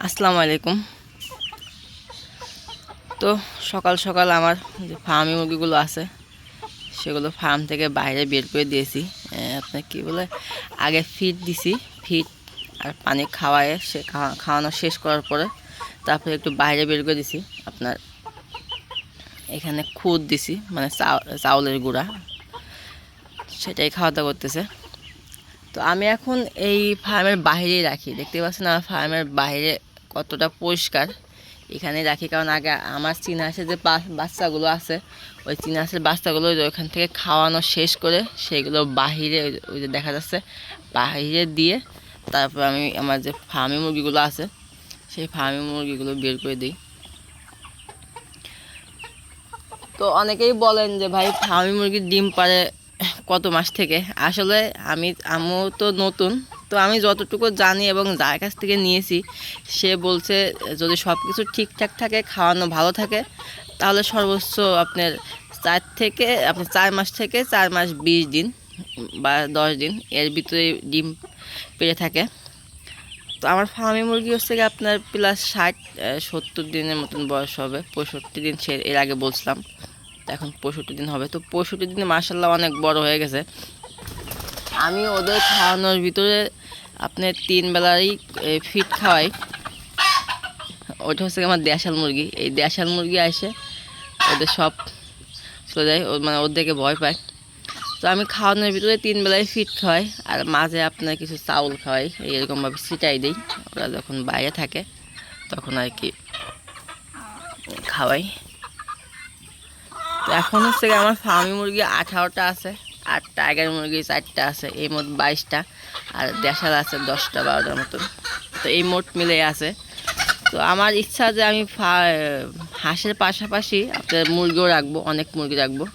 আসসালামু আলাইকুম। তো সকাল সকাল আমার যে ফার্মি মুরগিগুলো আছে সেগুলো ফার্ম থেকে বাইরে বের করে দিয়েছি। আপনার কি বলে, আগে ফিড দিছি, ফিড আর পানি খাওয়ায় সে খাওয়ানো শেষ করার পরে তারপরে একটু বাইরে বের করে দিছি। আপনার এখানে খুদ দিছি, মানে চাউলের গুঁড়া, সেটাই খাওয়া দাওয়া করতেছে। তো আমি এখন এই ফার্মের বাইরেই রাখি, দেখতে পাচ্ছেন আমার ফার্মের বাইরে কতটা পরিষ্কার, এখানে রাখি। কারণ আগে আমার চীনাহাঁসের যে বাচ্চাগুলো আছে, ওই চীনাহাঁসের বাচ্চাগুলো ওইখান থেকে খাওয়ানো শেষ করে সেগুলো বাহিরে, ওই যে দেখা যাচ্ছে বাহিরে দিয়ে তারপর আমি আমার যে ফার্মি মুরগিগুলো আছে সেই ফার্মি মুরগিগুলো বের করে দিই। তো অনেকেই বলেন যে ভাই ফার্মি মুরগির ডিম পাড়ে কত মাস থেকে। আসলে আমিও তো নতুন, তো আমি যতটুকু জানি এবং যার কাছ থেকে নিয়েছি সে বলছে যদি সব কিছু ঠিকঠাক থাকে, খাওয়ানো ভালো থাকে, তাহলে সর্বোচ্চ আপনার 4 মাস থেকে 4 মাস 20 দিন বা 10 দিন এর ভিতরে ডিম পেড়ে থাকে। তো আমার ফার্মি মুরগি হচ্ছে কি আপনার প্লাস 60-70 দিনের মতন বয়স হবে। 65 দিন সে এর আগে বলছিলাম, এখন 65 দিন হবে। তো 65 দিনে মাশাআল্লাহ অনেক বড় হয়ে গেছে। আমি ওদের খাওয়ানোর ভিতরে আপনার 3 বেলারই ফিড খাওয়াই। ওইটা হচ্ছে আমার দেশাল মুরগি। এই দেশাল মুরগি আসে ওদের সব চলে যায়, মানে ওর দেখে ভয় পায়। তো আমি খাওয়ানোর ভিতরে 3 বেলায় ফিড খাওয়াই, আর মাঝে আপনার কিছু চাউল খাওয়াই, এরকমভাবে ছিটাই দিই। ওরা যখন বাইরে থাকে তখন আর কি খাওয়াই। তো এখন হচ্ছে আমার ফার্মি মুরগি 18টা আছে, আর টাইগার মুরগি 4টা আছে, এই মোট 22টা, আর দেশাল আছে 10টা-12টার মতন। তো এই মোট মিলে আছে। তো আমার ইচ্ছা যে আমি হাঁসের পাশাপাশি আপনার মুরগিও রাখবো, অনেক মুরগি রাখবো।